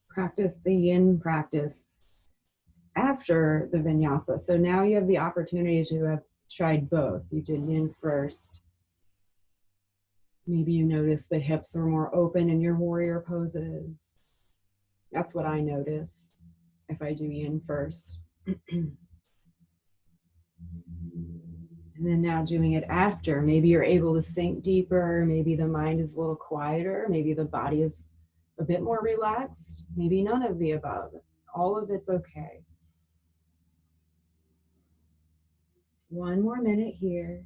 practice the yin practice after the vinyasa. So now you have the opportunity to have tried both. You did yin first. Maybe you notice the hips are more open in your warrior poses. That's what I notice if I do yin first. And then now doing it after, maybe you're able to sink deeper, maybe the mind is a little quieter, maybe the body is a bit more relaxed, maybe none of the above. All of it's okay. One more minute here.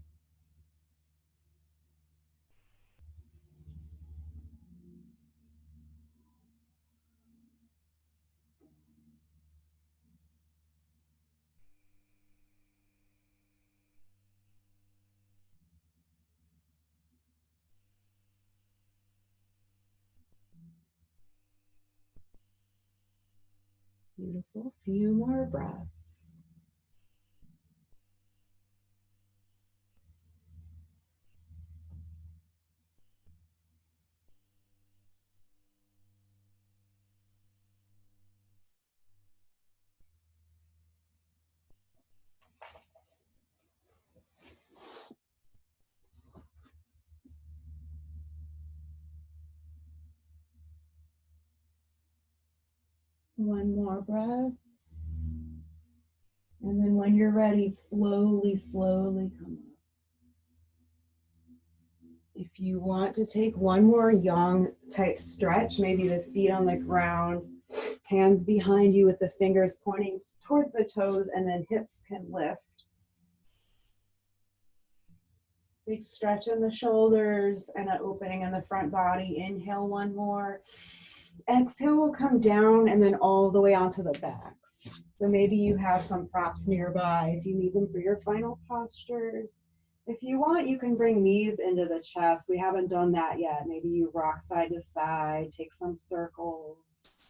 Beautiful. Few more breaths. One more breath. And then when you're ready, slowly, slowly come up. If you want to take one more yang type stretch, maybe the feet on the ground, hands behind you with the fingers pointing towards the toes, and then hips can lift. Big stretch in the shoulders and an opening in the front body. Inhale one more. Exhale will come down and then all the way onto the backs. So maybe you have some props nearby if you need them for your final postures. If you want, you can bring knees into the chest. We haven't done that yet. Maybe you rock side to side, take some circles.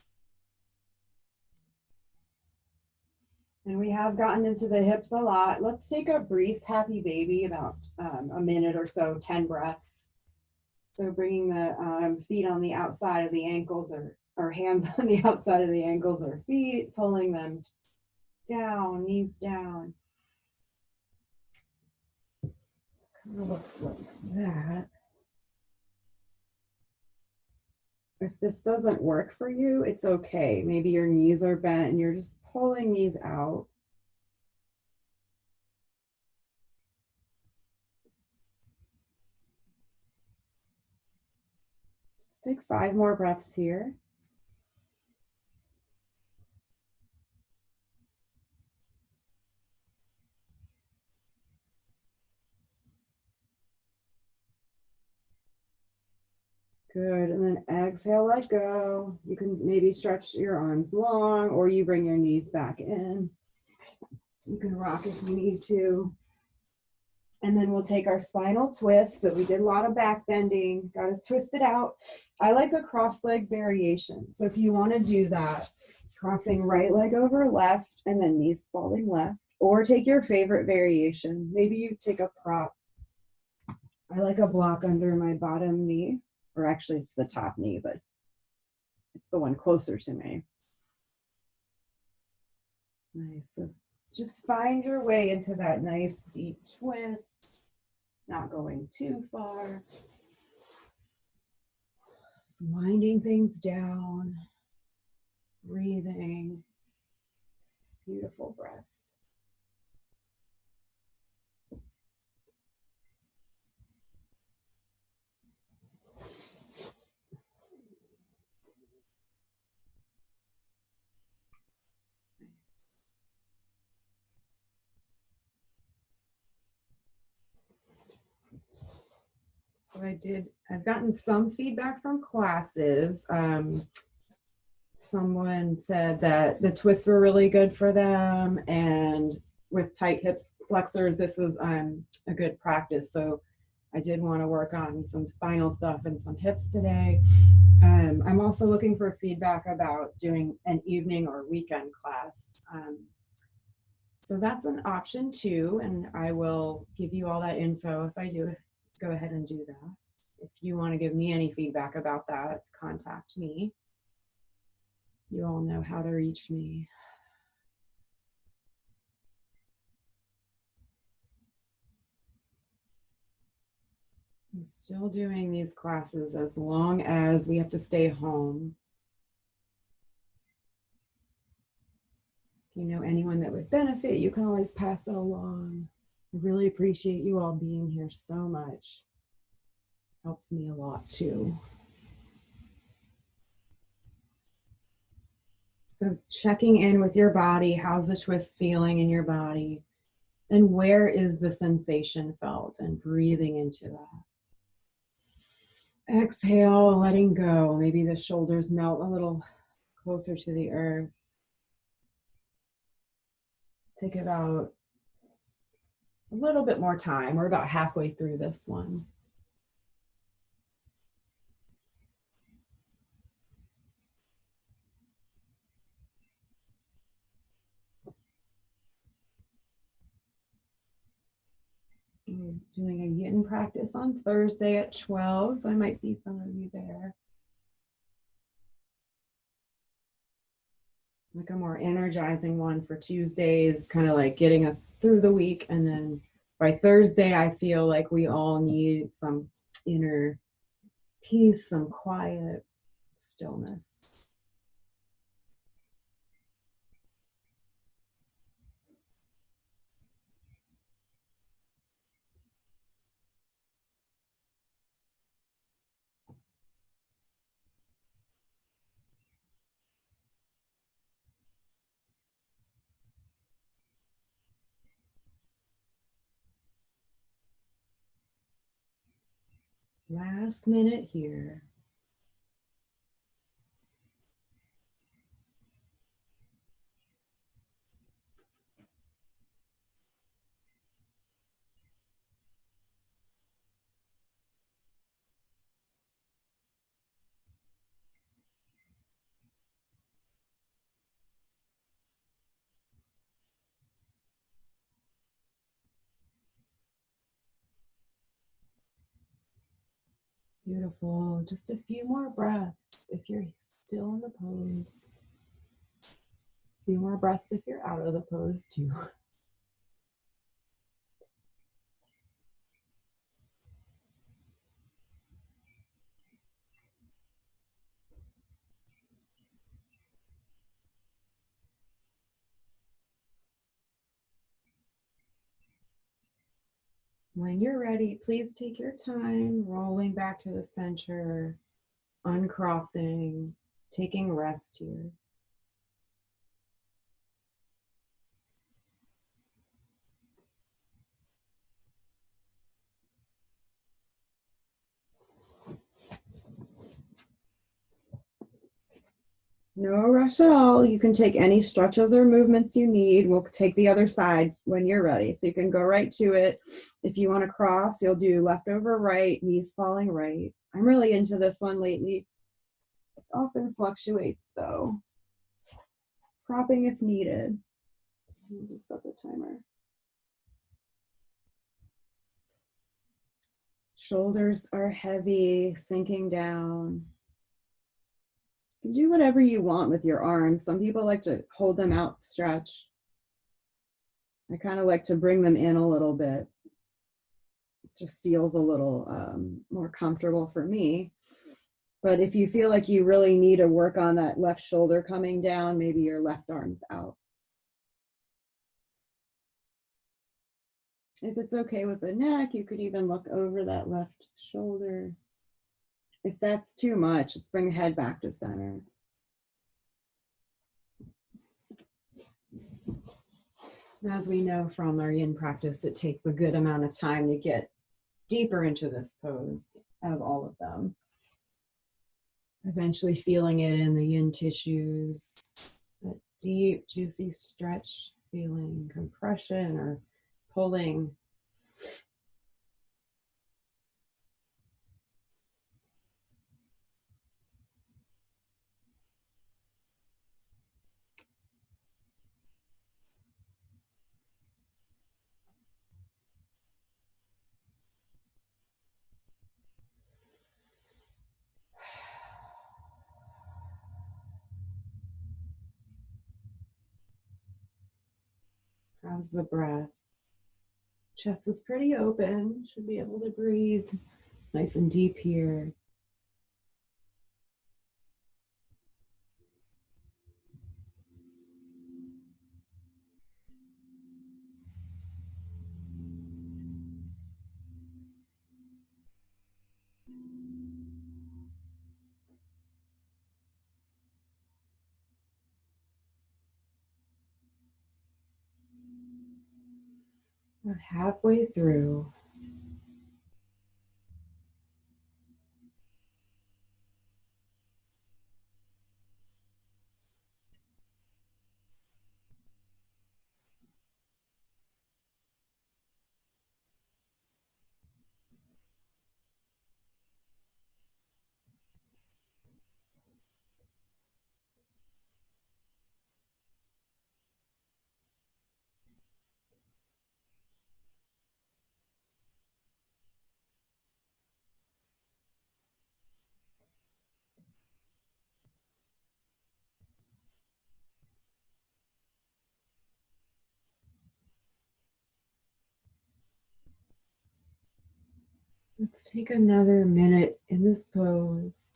And we have gotten into the hips a lot. Let's take a brief happy baby, about a minute or so, 10 breaths. So bringing the feet on the outside of the ankles, or hands on the outside of the ankles or feet, pulling them down, knees down. Kind of looks like that. If this doesn't work for you, it's okay. Maybe your knees are bent and you're just pulling these out. Just take 5 more breaths here. Good, and then exhale, let go. You can maybe stretch your arms long, or you bring your knees back in. You can rock if you need to. And then we'll take our spinal twist. So we did a lot of back bending, got to twist it out. I like a cross leg variation. So if you want to do that, crossing right leg over left and then knees falling left, or take your favorite variation. Maybe you take a prop. I like a block under my bottom knee, or actually it's the top knee, but it's the one closer to me. Nice. So just find your way into that nice deep twist. It's not going too far. Just winding things down, breathing. Beautiful breath. So I've gotten some feedback from classes. Someone said that the twists were really good for them, and with tight hips flexors, this was a good practice. So I did want to work on some spinal stuff and some hips today. I'm also looking for feedback about doing an evening or weekend class. So that's an option too, and I will give you all that info if I do go ahead and do that. If you want to give me any feedback about that, contact me. You all know how to reach me. I'm still doing these classes as long as we have to stay home. If you know anyone that would benefit, you can always pass it along. I really appreciate you all being here so much. Helps me a lot too. So checking in with your body, how's the twist feeling in your body? And where is the sensation felt? And breathing into that. Exhale, letting go. Maybe the shoulders melt a little closer to the earth. Take about a little bit more time. We're about halfway through this one. doing a yin practice on Thursday at 12, so I might see some of you there. Like a more energizing one for Tuesdays, kind of like getting us through the week. And then by Thursday, I feel like we all need some inner peace, some quiet stillness. Last minute here. Beautiful. Just a few more breaths if you're still in the pose. A few more breaths if you're out of the pose too. When you're ready, please take your time, rolling back to the center, uncrossing, taking rest here. No rush at all. You can take any stretches or movements you need. We'll take the other side when you're ready. So you can go right to it. If you want to cross, you'll do left over right, knees falling right. I'm really into this one lately. It often fluctuates though. Propping if needed. I'll just set the timer. Shoulders are heavy, sinking down. You can do whatever you want with your arms. Some people like to hold them out, stretch. I kind of like to bring them in a little bit. It just feels a little more comfortable for me. But if you feel like you really need to work on that left shoulder coming down, maybe your left arm's out. If it's okay with the neck, you could even look over that left shoulder. If that's too much, just bring the head back to center. As we know from our yin practice, it takes a good amount of time to get deeper into this pose, as all of them. Eventually feeling it in the yin tissues, that deep, juicy stretch, feeling compression or pulling. How's the breath? Chest is pretty open, should be able to breathe nice and deep here. About halfway through. Let's take another minute in this pose.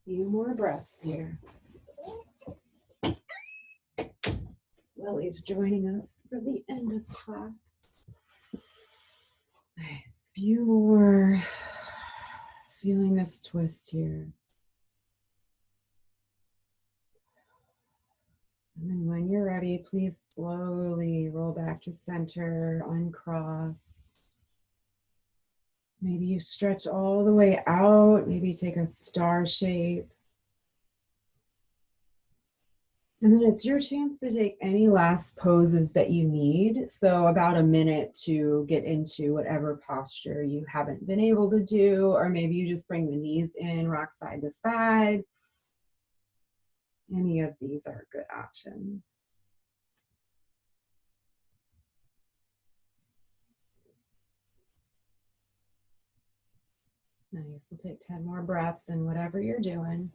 Few more breaths here. Lily's joining us for the end of class. Nice. Few more. Feeling this twist here. And then when you're ready, please slowly roll back to center, uncross. Maybe you stretch all the way out. Maybe take a star shape. And then it's your chance to take any last poses that you need. So about a minute to get into whatever posture you haven't been able to do, or maybe you just bring the knees in, rock side to side. Any of these are good options. Nice. We'll take 10 more breaths in whatever you're doing.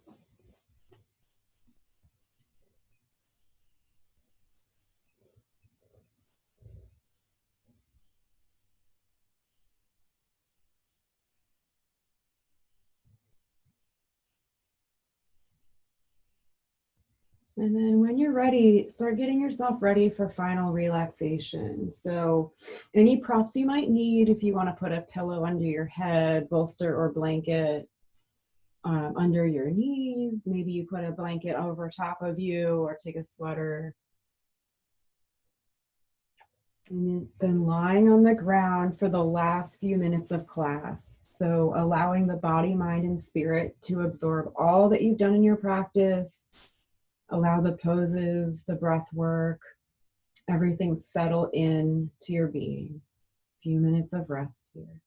And then when you're ready, start getting yourself ready for final relaxation. So any props you might need, if you want to put a pillow under your head, bolster or blanket under your knees, maybe you put a blanket over top of you or take a sweater. And then lying on the ground for the last few minutes of class. So allowing the body, mind, and spirit to absorb all that you've done in your practice. Allow the poses, the breath work, everything settle in to your being. A few minutes of rest here.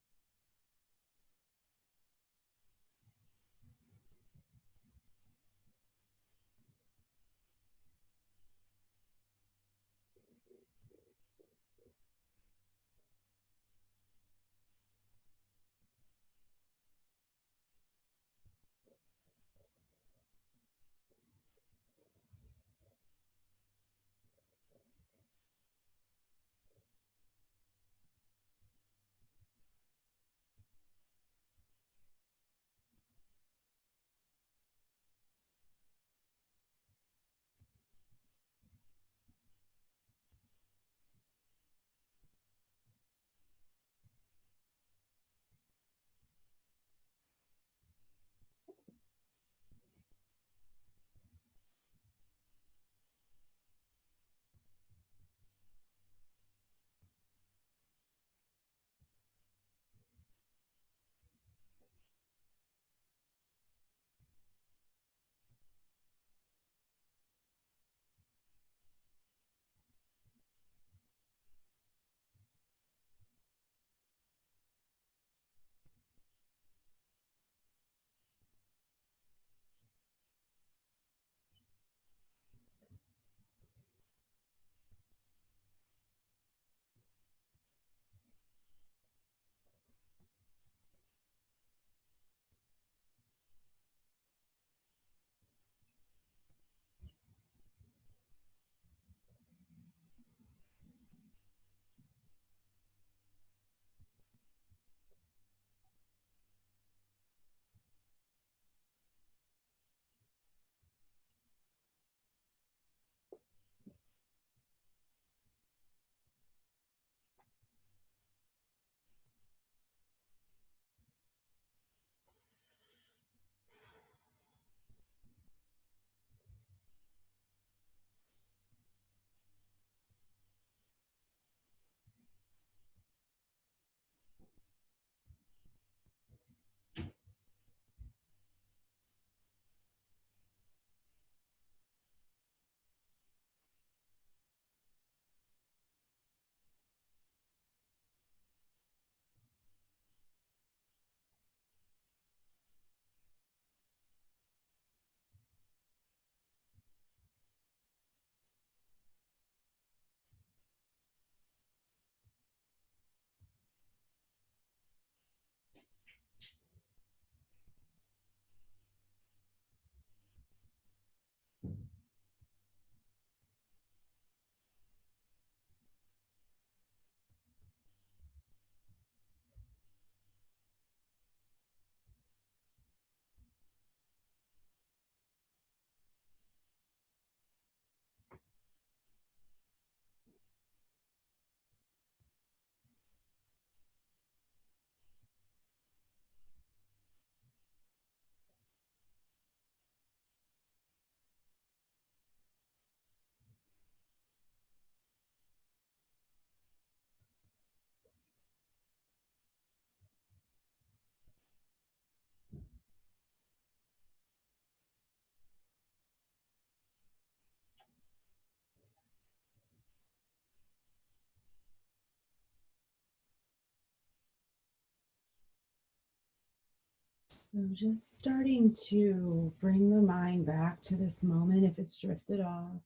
So just starting to bring the mind back to this moment if it's drifted off.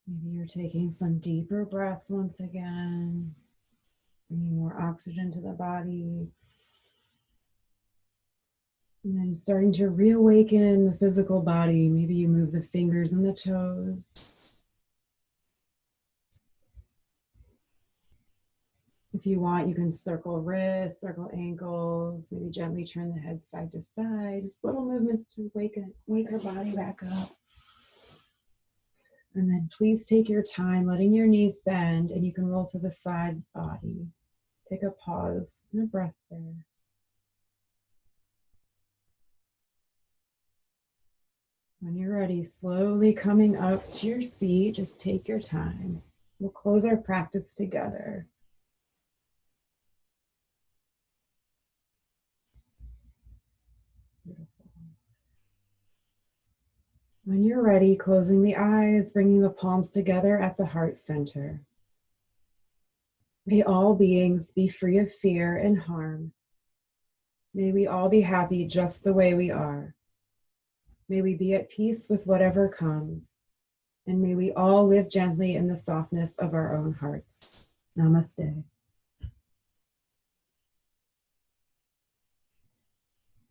Maybe you're taking some deeper breaths once again, bringing more oxygen to the body. And then starting to reawaken the physical body. Maybe you move the fingers and the toes. If you want, you can circle wrists, circle ankles, maybe gently turn the head side to side. Just little movements to wake our body back up. And then please take your time, letting your knees bend, and you can roll to the side body. Take a pause and a breath there. When you're ready, slowly coming up to your seat, just take your time. We'll close our practice together. Beautiful. When you're ready, closing the eyes, bringing the palms together at the heart center. May all beings be free of fear and harm. May we all be happy just the way we are. May we be at peace with whatever comes. And may we all live gently in the softness of our own hearts. Namaste.